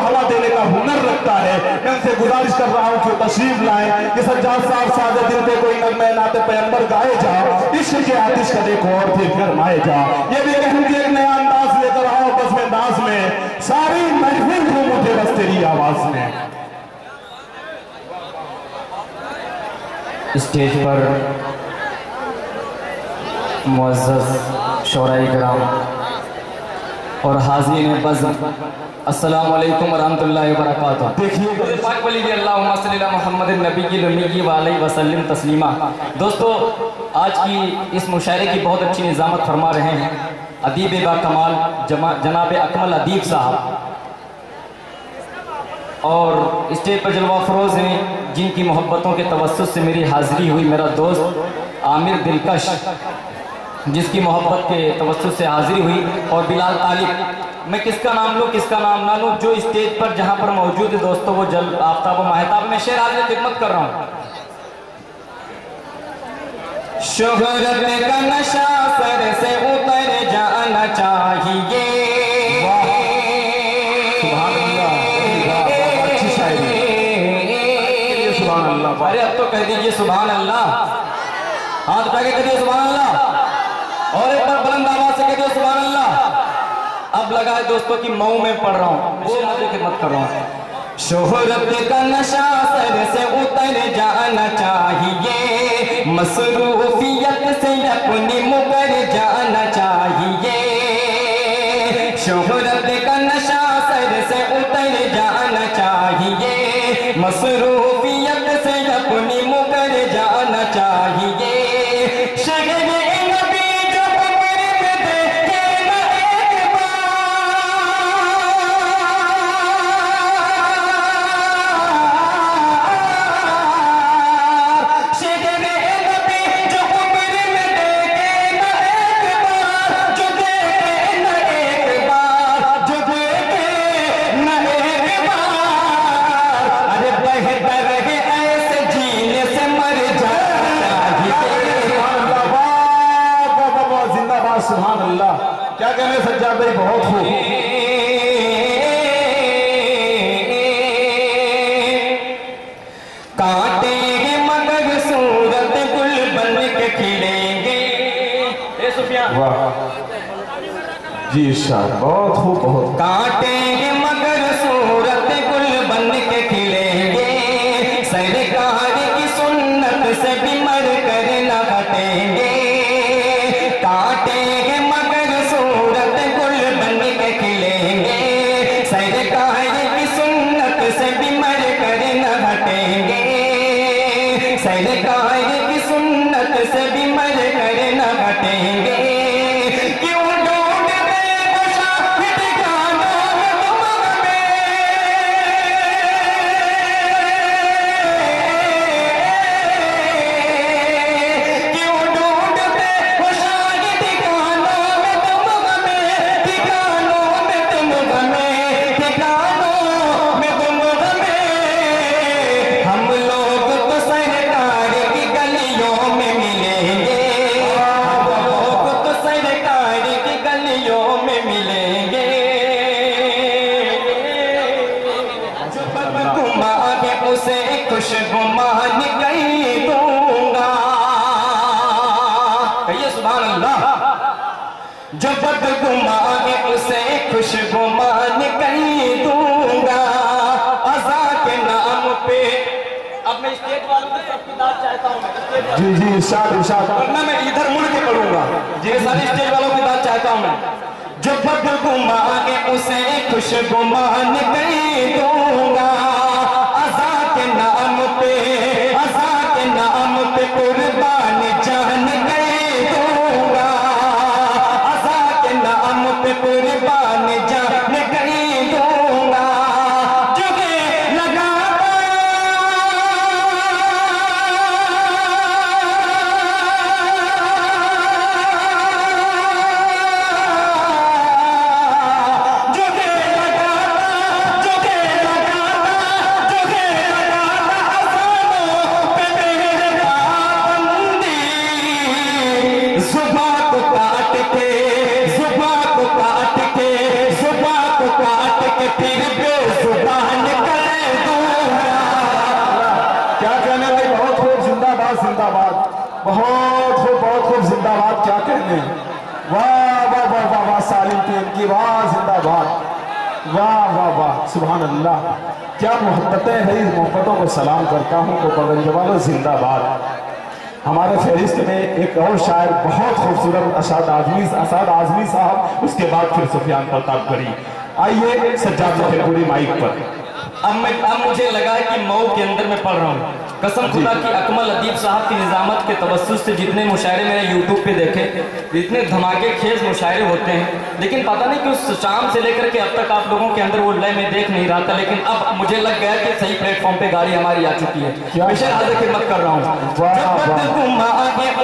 बढ़ावा देने का हुनर रखता है। मैं उनसे गुजारिश कर रहा हूँ कि तशरीफ लाएं कि सज्जाद साहब सादे दिल पे कोई नगमे नाते पैगंबर गाए जाओ, इश्क के आतिश का देखो और फिर गरमाए जाओ। ये भी कहूँ कि एक नया अंदाज लेकर आओ बस में दास में, सारी महफिल घूम उठे बस तेरी आवाज में। स्टेज पर मुअज़्ज़ज़ शोराए किराम और हाज़रीन बज़्म, अस्सलामु अलैकुम व रहमतुल्लाहि व बरकातुहू। देखिए पाक वली अल्लाहुम्मा सल्ली अला मुहम्मदिन नबीय्यिल उम्मी व अलैहि वसल्लम तस्लीमा। दोस्तों, आज की इस मुशायरे की बहुत अच्छी निज़ामत फरमा रहे हैं अदीब बा कमाल जनाब अकमल अदीब साहब, और स्टेज पर जलवा फरोज हैं जिनकी मोहब्बतों के तवस्सुस से मेरी हाज़िरी हुई। मेरा दोस्त आमिर दिलकश जिसकी मोहब्बत के तवस्सुस से हाज़िरी हुई, और बिलाल तालिब। मैं किसका नाम लूँ किसका नाम ना लूँ, जो स्टेज पर जहाँ पर मौजूद है दोस्तों वो जल आफ्ताब व महताब। मैं शेर हाज़िर खिदमत कर रहा हूँ। शोहरत का नशा सर से उतर जाना चाहिए, अरे अब तो कह दीजिए सुभान अल्लाह, हाथ उठा के कह दिए सुभान अल्लाह, और एक बार बुलंद आवाज से कह दिए सुभान अल्लाह। अब लगा है दोस्तों की मऊ में पढ़ रहा हूँ, वो मुझे खिदमत कर रहा हूँ। शोहरत का नशा सर से उतर जाना चाहिए, मसरूफियत से अपनी मुकर जाना चाहिए। शोहरत का नशा सर से उतर जाना चाहिए, मसरूफियत से अपनी मुकर जाना चाहिए। शहर नबी जो कब्र में देखे न एक बार, शहर नबी जो कब्र में देखे न एक बार, जो देखे न एक बार, जो देखे न एक बार, अरे बेहतर है ऐसे जीने से मर जाना चाहिए। जिंदाबाद सुभान अल्लाह। क्या कहने सज्जाद भाई, बहुत खूब। काटेंगे मगर सूरत गुल बन के खिलेंगे। वाह जी शाह, बहुत खूब बहुत। काटेंगे मगर सूरत गुल बन के खिलेंगे, सरकार की सुन्नत से भी मर कर न हटेंगे। काटेंगे मगर सूरत गुल बन के खिलेंगे, सरकार की सुन्नत से भी मर कर न हटेंगे। सरकार की सुन्नत से भी मर कर न हटेंगे। क्यों ढूंढते हो शाहिद गानों में तुम हमें, क्यों ढूंढते हो शाहिद गानों में तुम हमें, ठिकानों में तुम हमें, ठिकानों में तुम हमें। हम लोग तो सरकार की गलियों में मिलेंगे, हम लोग तो सरकार की गलियों में मिलेंगे। जो बदगुमान है उसे खुशगुमान कहीं दूंगा, कहिए सुभान अल्लाह। जो बदगुमान है उसे खुशगुमान कहीं दूंगा, अज़ा के नाम पे। अब मैं स्टेज वालों की सबकी दाद चाहता हूँ, जी जी इरशाद इरशाद। वरना मैं इधर मुड़ के पढ़ूंगा। ये सारी स्टेज वालों की बात चाहता हूं मैं। जो बदगुमान है उसे खुशगुमान कहीं दूंगा, अज़ा के नाम पे, अज़ा के नाम पे कुर्बान जान कहीं दूंगा, अज़ा के नाम पे कुर्बान जान कहीं दूंगा। जुगे लगाता जुगे लगाता में। वाह वाह वाह वाह वाह, सालिम टीम की वाह, जिंदाबाद, वाह वाह वाह, सुभान अल्लाह, क्या मोहब्बतें है। इस मोहब्बतों को सलाम करता हूँ तो पगंज वालों जिंदाबाद। हमारे फहरिस्त में एक और शायर बहुत खूबसूरत असाद आजमी साहब, उसके बाद फिर सुफियान प्रताप करी। आइए सज्जाद लखनपुरी माइक पर। अब मुझे लगा है कि मऊ के अंदर मैं पढ़ रहा हूँ। कसम खुदा की अकमल अदीब साहब की निजामत के तवस्सुस से जितने मुशायरे मैंने यूट्यूब पे देखे, इतने धमाके खेज मुशायरे होते हैं, लेकिन पता नहीं कि उस शाम से लेकर के अब तक आप लोगों के अंदर वो लय में देख नहीं रहा था, लेकिन अब मुझे लग गया कि सही प्लेटफॉर्म पे गाड़ी हमारी आ चुकी है। हमेशा हाजिर खिदमत कर रहा हूँ।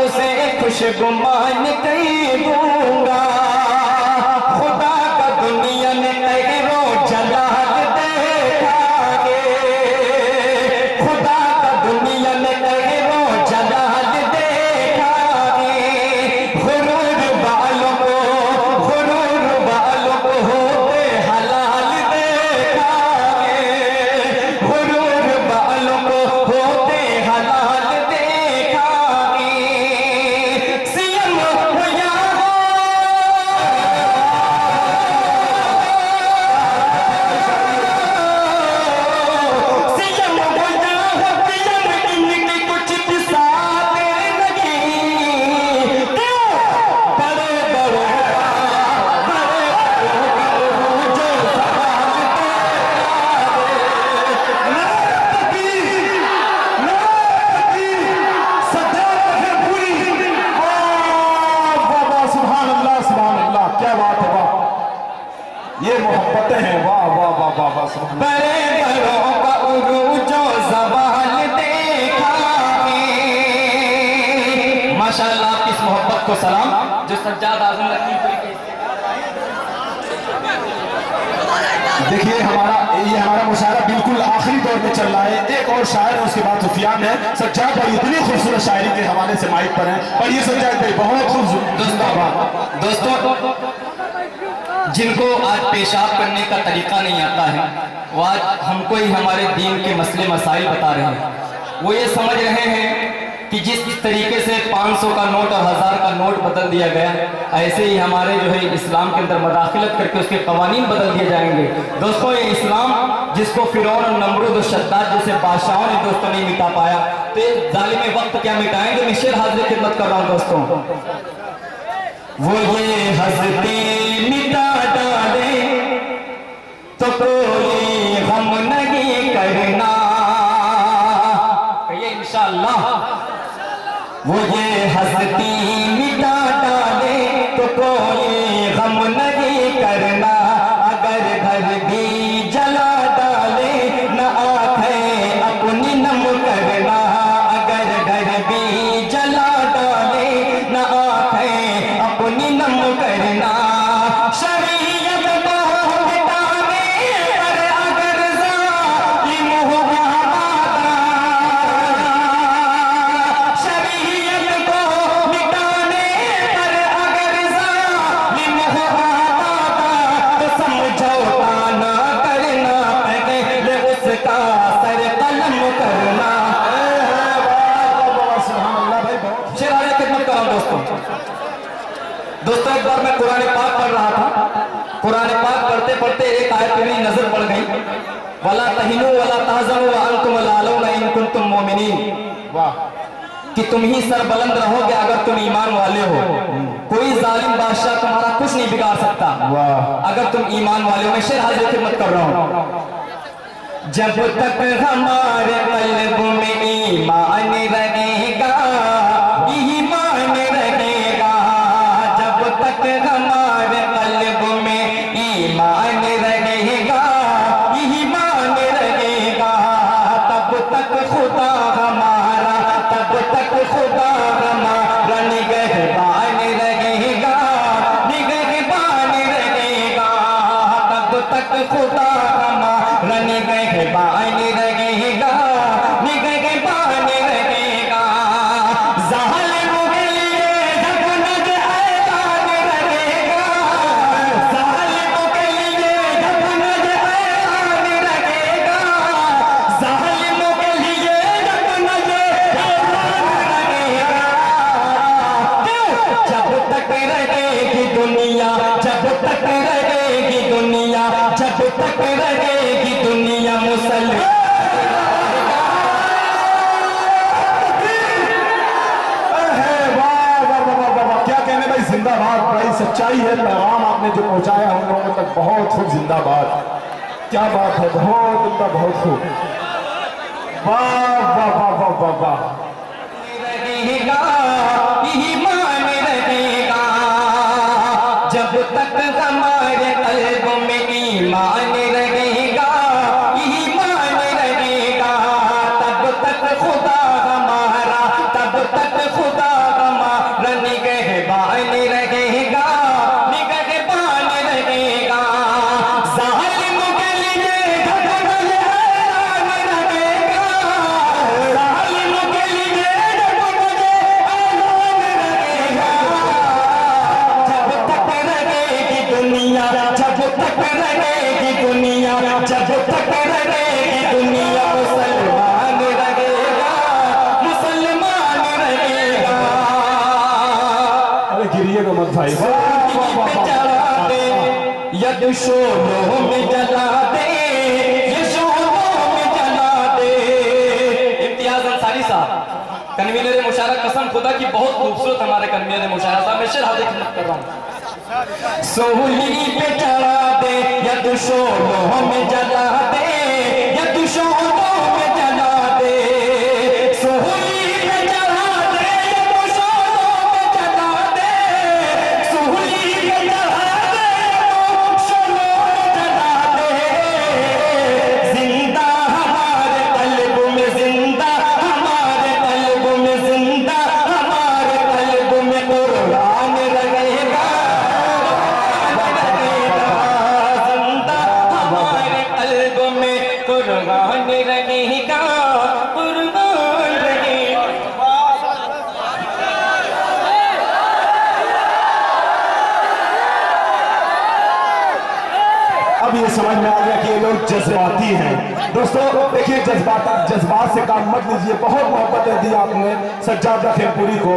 उसे खुशगुमान कहीं दूंगा, खुदा का दुनिया में रो जला माशाअल्लाह आपकी इस मोहब्बत को सलाम जो सज्जाद आजम लखीमपुरी। देखिए हमारा मुशायरा बिल्कुल आखिरी दौर में चल रहा है। एक और शायर है, उसके बाद सुफियान है। सज्जाद भाई इतनी खूबसूरत शायरी के हवाले से माइक पर हैं, और ये सज्जाद भाई बहुत खूबसूरत। दोस्तों, जिनको आज पेशाब करने का तरीका नहीं आता है, वो आज हमको ही हमारे दीन के मसले मसाइल बता रहे हैं। वो ये समझ रहे हैं कि जिस तरीके से 500 का नोट और 1000 का नोट बदल दिया गया, ऐसे ही हमारे जो है इस्लाम के अंदर मदाखिलत करके उसके कवानीन बदल दिए जाएंगे। दोस्तों, ये इस्लाम जिसको फिरौन और नमरूद और शद्दाद जैसे बादशाहों ने दोस्तों नहीं मिटा पाया, तो जालिम वक्त क्या मिटाएंगे। मैं शेर हाजिर खिदमत कर रहा हूँ दोस्तों। वो ये हस्ती मिटा डाले तो कोई गम नहीं करना, इंशाअल्लाह। वो ये हस्ती मिटा डाले तो कोई गम नहीं करना, अगर घर भी जला डाले न आंखें अपनी नम करना, अगर घर भी जला डाले न आंखें अपनी नम करना। शरीयत को मिटाने पर अगर जालिम हुआ वादा, शरीयत को मिटाने पर अगर जालिम हुआ वादा, तो समझौता ना करना, पहले उसका सर कलम करना। शेर आगे खिदमत कर रहा हूं दोस्तों, एक बार मैं कुरान पाक पढ़ रहा था। कुरान पाक पढ़ते पढ़ते एक आयत मेरी नजर पड़ गई, वला तहिनु वला तहज़नु व अंतुम लालौना इन कुंतुम मोमिनीन। वाह, कि तुम ही सर बुलंद रहोगे अगर तुम ईमान वाले हो। कोई जालिम बादशाह तुम्हारा कुछ नहीं बिगाड़ सकता अगर तुम ईमान वाले हो। मैं शेर हाजिर खिदमत कर रहा हूं। जब तक हमारे कल्ब में ईमान रहेगा, ईमान रहेगा, जब तक हमारे कल्ब में ईमान रहेगा, ईमान रहेगा, तब तक खुदा हमारा, तब तक खुदा हमारा निगहबान रहेगा, निगहबान रहेगा, तब तक खुदा हमारा निगहबान रहेगा, निगहबान रहेगा। ज़ालिमों के लिए जब नज़र ऐलान रहेगा, ज़ालिमों के लिए जब नज़र ऐलान रहेगा, ज़ालिमों के लिए जब नज़र ऐलान रहेगा। क्यों? जब तक तक रहेगी दुनिया, जब तक रहेगी दुनिया मुसलमान। जिंदाबाद, बड़ी सच्चाई है। पैगाम आपने जो पहुंचाया हम लोगों तक, बहुत खूब। जिंदाबाद, क्या बात है, बहुत उनका, बहुत खूब। वाह वाह वाह वाह वाह वाह। रहेगा ईमान रहेगा, जब तक हमारे कल्ब में ईमान रहेगा, ईमान रहेगा, तब तक खुदा हमारा, तब तक खुदा हमारा निगहबान रहेगा, निगहबान रहेगा। जालिम के लिए ढकल हैरान रहेगा, जालिम के लिए ढकल हैरान रहेगा। जब तक रहेगी दुनिया, जब तक रहेगी दुनिया, जब तक रहेगी दुनिया मुसलमान रहेगा, मुसलमान रहेगा। अरे गिरिए को मत भाई। चढ़ा दे या शोलों में जला दे, ये शोलों में जला दे। इम्तियाज अंसारी साहब, कन्वीनर मुशायरा, कसम खुदा की बहुत खूबसूरत हमारे कन्वीनर मुशायरा साहब, मैं शेर हाजिर खिदमत कर रहा हूँ। सोहली पे चढ़ा दे या शोलों में जला दे, या शोलों में जला दे। सोहली पे चढ़ा दे या शोलों में जला दे, सोहली पे चढ़ा दे या शोलों में जला दे। जिंदा हमारे कल्ब में, जिंदा हमारे कल्ब में, जिंदा हमारे कल्ब में कुरान रहेगा, जिंदा हमारे कल्ब में कुरान रहेगा, कुरान रहेगा। अब ये समझ में आ गया कि ये लोग जज्बाती हैं। दोस्तों देखिए, जज्बात से काम मत लीजिए। बहुत मोहब्बत दी आपने सज्जाद खेमपुरी को।